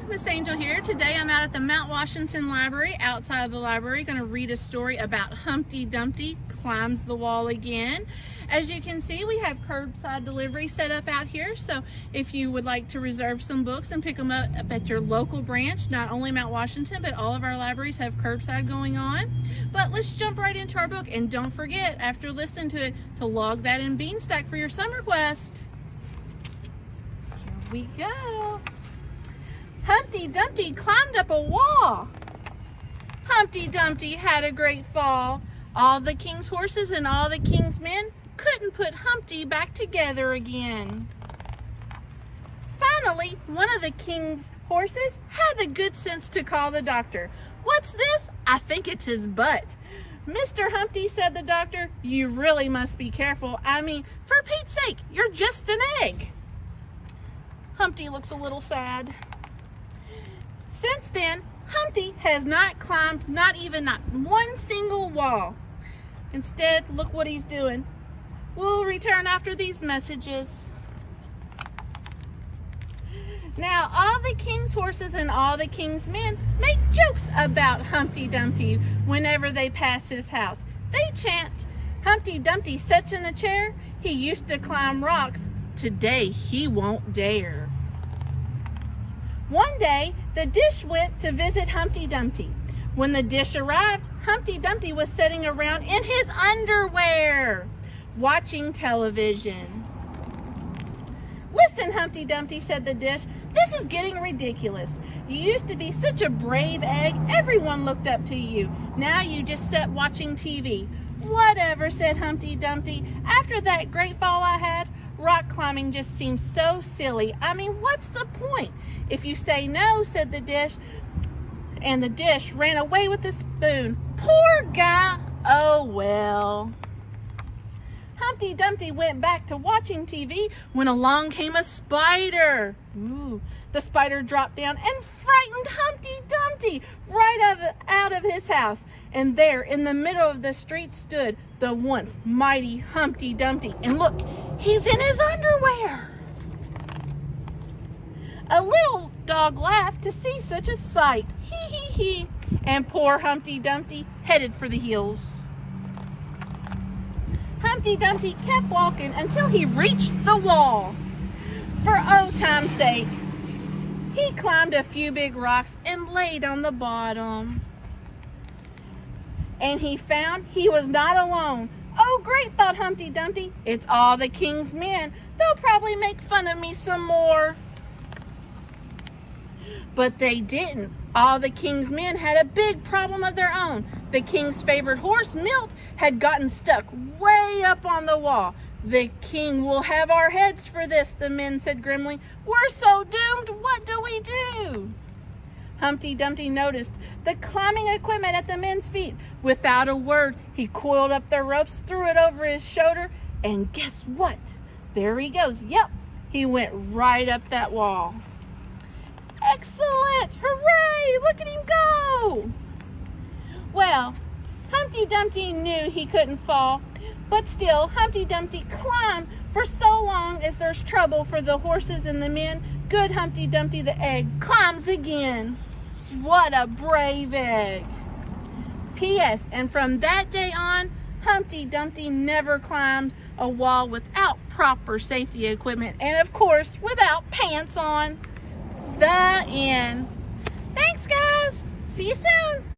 Miss Angel here. Today I'm out at the Mount Washington Library. Outside of the library, going to read a story about Humpty Dumpty climbs the wall again. As you can see, we have curbside delivery set up out here. So if you would like to reserve some books and pick them up at your local branch, not only Mount Washington, but all of our libraries have curbside going on. But let's jump right into our book. And don't forget, after listening to it, to log that in Beanstack for your summer quest. Here we go. Humpty Dumpty climbed up a wall. Humpty Dumpty had a great fall. All the king's horses and all the king's men couldn't put Humpty back together again. Finally, one of the king's horses had the good sense to call the doctor. "What's this? I think it's his butt." "Mr. Humpty," said the doctor, "you really must be careful. I mean, for Pete's sake, you're just an egg." Humpty looks a little sad. Since then, Humpty has not climbed not one single wall. Instead, look what he's doing. We'll return after these messages. Now, all the king's horses and all the king's men make jokes about Humpty Dumpty whenever they pass his house. They chant, "Humpty Dumpty sits in a chair. He used to climb rocks. Today he won't dare." One day, the dish went to visit Humpty Dumpty. When the dish arrived, Humpty Dumpty was sitting around in his underwear, watching television. "Listen, Humpty Dumpty," said the dish, "this is getting ridiculous. You used to be such a brave egg. Everyone looked up to you. Now you just sit watching TV." "Whatever," said Humpty Dumpty. "After that great fall I had, rock climbing just seems so silly. I mean, what's the point? If you say no," said the dish, and the dish ran away with the spoon. Poor guy. Oh well. Humpty Dumpty went back to watching TV when along came a spider. Ooh, the spider dropped down and frightened Humpty Dumpty right out of his house. And there in the middle of the street stood the once mighty Humpty Dumpty. And look, he's in his underwear. A little dog laughed to see such a sight. Hee hee hee. And poor Humpty Dumpty headed for the hills. Humpty Dumpty kept walking until he reached the wall. For old time's sake, he climbed a few big rocks and laid on the bottom. And he found he was not alone. "Oh, great," thought Humpty Dumpty. "It's all the king's men. They'll probably make fun of me some more." But they didn't. All the king's men had a big problem of their own. The king's favorite horse, Milt, had gotten stuck way up on the wall. "The king will have our heads for this," the men said grimly. "We're so doomed. What do we do?" Humpty Dumpty noticed the climbing equipment at the men's feet. Without a word, he coiled up the ropes, threw it over his shoulder, and guess what? There he goes. Yep, he went right up that wall. Excellent! Hooray! Look at him go! Well, Humpty Dumpty knew he couldn't fall, but still, Humpty Dumpty climbed for so long as there's trouble for the horses and the men. Good Humpty Dumpty the egg climbs again. What a brave egg. P.S. And from that day on, Humpty Dumpty never climbed a wall without proper safety equipment and, of course, without pants on. The end. Thanks, guys. See you soon.